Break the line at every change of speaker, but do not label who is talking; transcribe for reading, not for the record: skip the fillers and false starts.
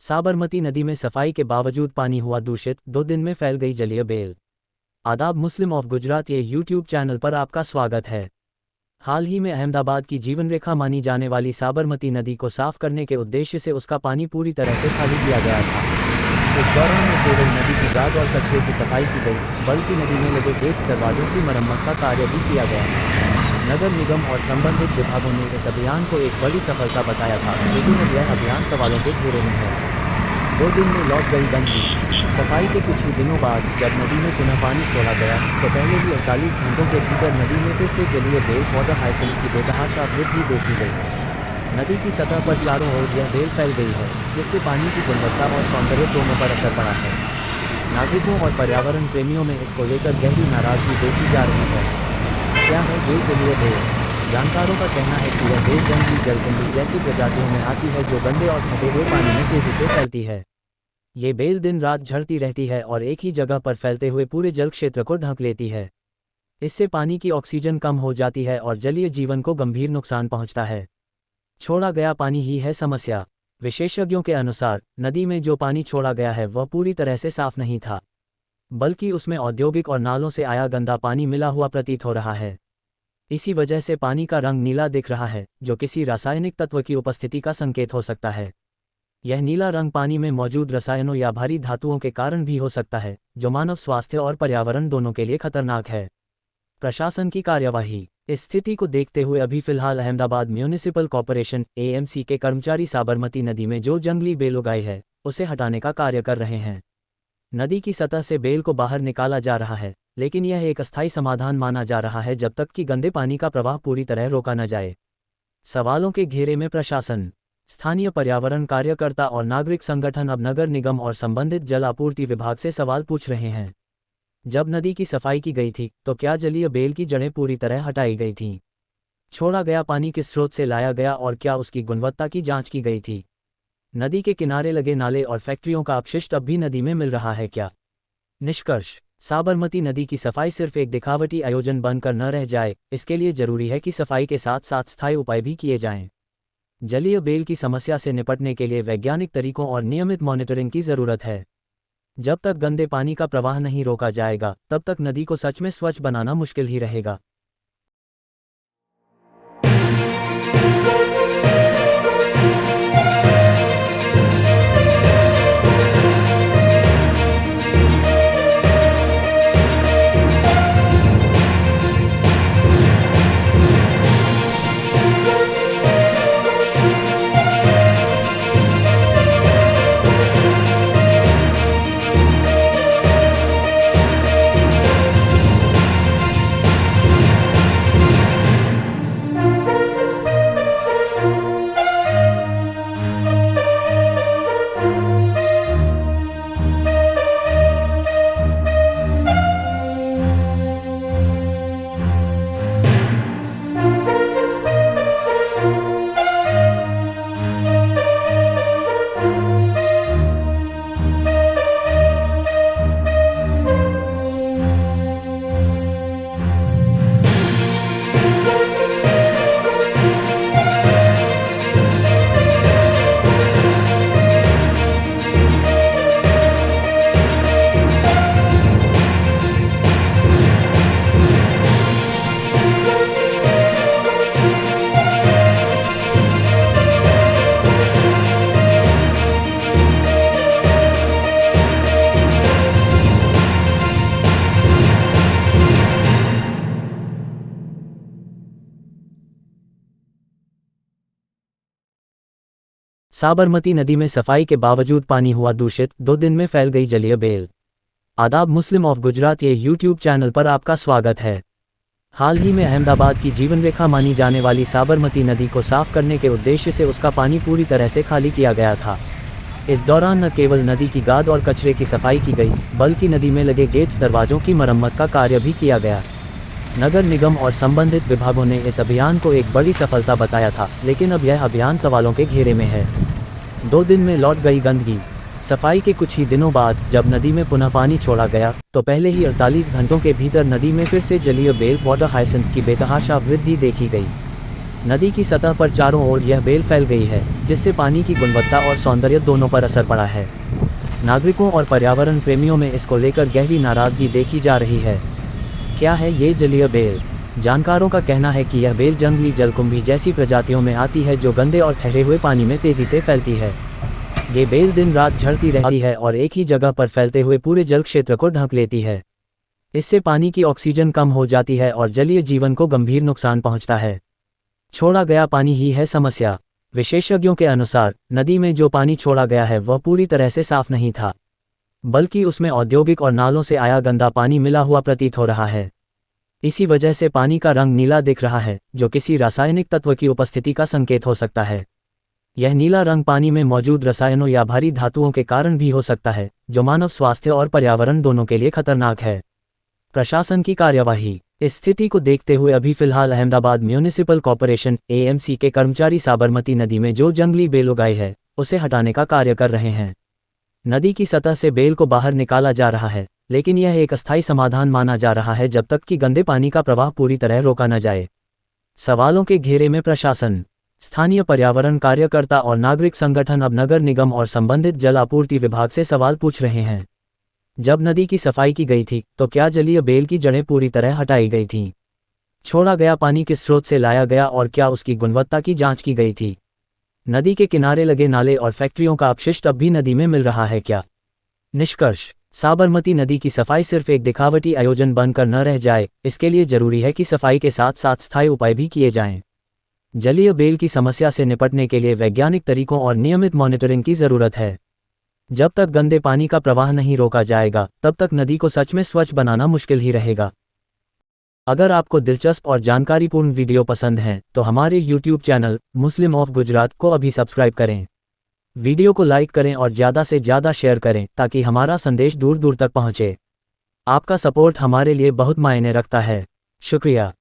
साबरमती नदी में सफाई के बावजूद पानी हुआ दूषित, 2 दिन में फैल गई जलीय बेल। आदाब मुस्लिम ऑफ गुजरात ये यूट्यूब चैनल पर आपका स्वागत है। हाल ही में अहमदाबाद की जीवन रेखा मानी जाने वाली साबरमती नदी को साफ करने के उद्देश्य से उसका पानी पूरी तरह से खाली किया गया था। इस दौरान न केवल नदी की गाद और कचरे की सफाई की गई, बल्कि नदी में लगे गेट्स दरवाजों की मरम्मत का कार्य भी किया गया। नगर निगम और संबंधित विभागों ने इस अभियान को एक बड़ी सफलता बताया था, लेकिन अब यह अभियान सवालों के घेरे में है। 2 दिन में लौट गई गंदगी। सफाई के कुछ ही दिनों बाद जब नदी में पुनः पानी छोड़ा गया, तो पहले ही 48 घंटों के भीतर नदी में फिर से जलीय बेल वाटर हाइसिंथ की बेतहाशा वृद्धि देखी गई। नदी की सतह पर चारों ओर यह बेल फैल गई है, जिससे पानी की गुणवत्ता और सौंदर्य दोनों पर असर पड़ा है। नागरिकों और पर्यावरण प्रेमियों में इसको लेकर गहरी नाराजगी देखी जा रही है। क्या है बेल जलीय बेल? जानकारों का कहना है कि यह बेल जंगली जलकुंभी जैसी प्रजातियों में आती है, जो गंदे और फटे हुए पानी में तेजी से फैलती है। ये बेल दिन रात झड़ती रहती है और एक ही जगह पर फैलते हुए पूरे जल क्षेत्र को ढक लेती है। इससे पानी की ऑक्सीजन कम हो जाती है और जलीय जीवन को गंभीर नुकसान पहुंचता है। छोड़ा गया पानी ही है समस्या। विशेषज्ञों के अनुसार नदी में जो पानी छोड़ा गया है वह पूरी तरह से साफ नहीं था, बल्कि उसमें औद्योगिक और नालों से आया गंदा पानी मिला हुआ प्रतीत हो रहा है। इसी वजह से पानी का रंग नीला दिख रहा है, जो किसी रासायनिक तत्व की उपस्थिति का संकेत हो सकता है। यह नीला रंग पानी में मौजूद रसायनों या भारी धातुओं के कारण भी हो सकता है, जो मानव स्वास्थ्य और पर्यावरण दोनों के लिए खतरनाक है। प्रशासन की कार्यवाही। इस स्थिति को देखते हुए अभी फिलहाल अहमदाबाद म्यूनिसिपल कॉर्पोरेशन (AMC) के कर्मचारी साबरमती नदी में जो जंगली बेल उगाई है, उसे हटाने का कार्य कर रहे हैं। नदी की सतह से बेल को बाहर निकाला जा रहा है, लेकिन यह एक अस्थायी समाधान माना जा रहा है जब तक कि गंदे पानी का प्रवाह पूरी तरह रोका न जाए। सवालों के घेरे में प्रशासन। स्थानीय पर्यावरण कार्यकर्ता और नागरिक संगठन अब नगर निगम और संबंधित जल आपूर्ति विभाग से सवाल पूछ रहे हैं। जब नदी की सफाई की गई थी, तो क्या जलीय बेल की जड़ें पूरी तरह हटाई गई थीं? छोड़ा गया पानी किस स्रोत से लाया गया और क्या उसकी गुणवत्ता की जांच की गई थी? नदी के किनारे लगे नाले और फैक्ट्रियों का अपशिष्ट अब भी नदी में मिल रहा है क्या? निष्कर्ष। साबरमती नदी की सफाई सिर्फ एक दिखावटी आयोजन बनकर न रह जाए, इसके लिए जरूरी है कि सफाई के साथ साथ स्थायी उपाय भी किए जाएं। जलीय बेल की समस्या से निपटने के लिए वैज्ञानिक तरीकों और नियमित मॉनिटरिंग की जरूरत है। जब तक गंदे पानी का प्रवाह नहीं रोका जाएगा, तब तक नदी को सच में स्वच्छ बनाना मुश्किल ही रहेगा। साबरमती नदी में सफाई के बावजूद पानी हुआ दूषित, 2 दिन में फैल गई जलीय बेल। आदाब मुस्लिम ऑफ गुजरात ये यूट्यूब चैनल पर आपका स्वागत है। हाल ही में अहमदाबाद की जीवन रेखा मानी जाने वाली साबरमती नदी को साफ करने के उद्देश्य से उसका पानी पूरी तरह से खाली किया गया था। इस दौरान न केवल नदी की गाद और कचरे की सफाई की गई, बल्कि नदी में लगे गेट्स दरवाजों की मरम्मत का कार्य भी किया गया। नगर निगम और संबंधित विभागों ने इस अभियान को एक बड़ी सफलता बताया था, लेकिन अब यह अभियान सवालों के घेरे में है। 2 दिन में लौट गई गंदगी। सफाई के कुछ ही दिनों बाद जब नदी में पुनः पानी छोड़ा गया, तो पहले ही 48 घंटों के भीतर नदी में फिर से जलीय बेल वाटर हाइसिंथ की बेतहाशा वृद्धि देखी गई। नदी की सतह पर चारों ओर यह बेल फैल गई है, जिससे पानी की गुणवत्ता और सौंदर्य दोनों पर असर पड़ा है। नागरिकों और पर्यावरण प्रेमियों में इसको लेकर गहरी नाराजगी देखी जा रही है। क्या है ये जलीय बेल? जानकारों का कहना है कि यह बेल जंगली जलकुंभी जैसी प्रजातियों में आती है जो गंदे और ठहरे हुए पानी में तेजी से फैलती है। ये बेल दिन रात झड़ती रहती है और एक ही जगह पर फैलते हुए पूरे जल क्षेत्र को ढक लेती है। इससे पानी की ऑक्सीजन कम हो जाती है और जलीय जीवन को गंभीर नुकसान पहुंचता है। छोड़ा गया पानी ही है समस्या। विशेषज्ञों के अनुसार नदी में जो पानी छोड़ा गया है वह पूरी तरह से साफ नहीं था, बल्कि उसमें औद्योगिक और नालों से आया गंदा पानी मिला हुआ प्रतीत हो रहा है। इसी वजह से पानी का रंग नीला दिख रहा है, जो किसी रासायनिक तत्व की उपस्थिति का संकेत हो सकता है। यह नीला रंग पानी में मौजूद रसायनों या भारी धातुओं के कारण भी हो सकता है, जो मानव स्वास्थ्य और पर्यावरण दोनों के लिए खतरनाक है। प्रशासन की कार्यवाही। इस स्थिति को देखते हुए अभी फिलहाल अहमदाबाद म्यूनिसिपल कॉर्पोरेशन AMC के कर्मचारी साबरमती नदी में जो जंगली बेल उगाई है उसे हटाने का कार्य कर रहे हैं। नदी की सतह से बेल को बाहर निकाला जा रहा है, लेकिन यह एक अस्थायी समाधान माना जा रहा है जब तक कि गंदे पानी का प्रवाह पूरी तरह रोका न जाए। सवालों के घेरे में प्रशासन। स्थानीय पर्यावरण कार्यकर्ता और नागरिक संगठन अब नगर निगम और संबंधित जल आपूर्ति विभाग से सवाल पूछ रहे हैं। जब नदी की सफाई की गई थी तो क्या जलीय बेल की जड़ें पूरी तरह हटाई गई थीं? छोड़ा गया पानी किस स्रोत से लाया गया और क्या उसकी गुणवत्ता की जांच की गई थी? नदी के किनारे लगे नाले और फैक्ट्रियों का अपशिष्ट अब भी नदी में मिल रहा है क्या? निष्कर्ष। साबरमती नदी की सफाई सिर्फ एक दिखावटी आयोजन बनकर न रह जाए, इसके लिए जरूरी है कि सफाई के साथ साथ स्थायी उपाय भी किए जाएं। जलीय बेल की समस्या से निपटने के लिए वैज्ञानिक तरीकों और नियमित मॉनिटरिंग की जरूरत है। जब तक गंदे पानी का प्रवाह नहीं रोका जाएगा, तब तक नदी को सच में स्वच्छ बनाना मुश्किल ही रहेगा। अगर आपको दिलचस्प और जानकारीपूर्ण वीडियो पसंद हैं, तो हमारे YouTube channel Muslim of Gujarat को अभी सब्सक्राइब करें। वीडियो को लाइक करें और ज़्यादा से ज़्यादा शेयर करें ताकि हमारा संदेश दूर दूर तक पहुँचे। आपका सपोर्ट हमारे लिए बहुत मायने रखता है। शुक्रिया।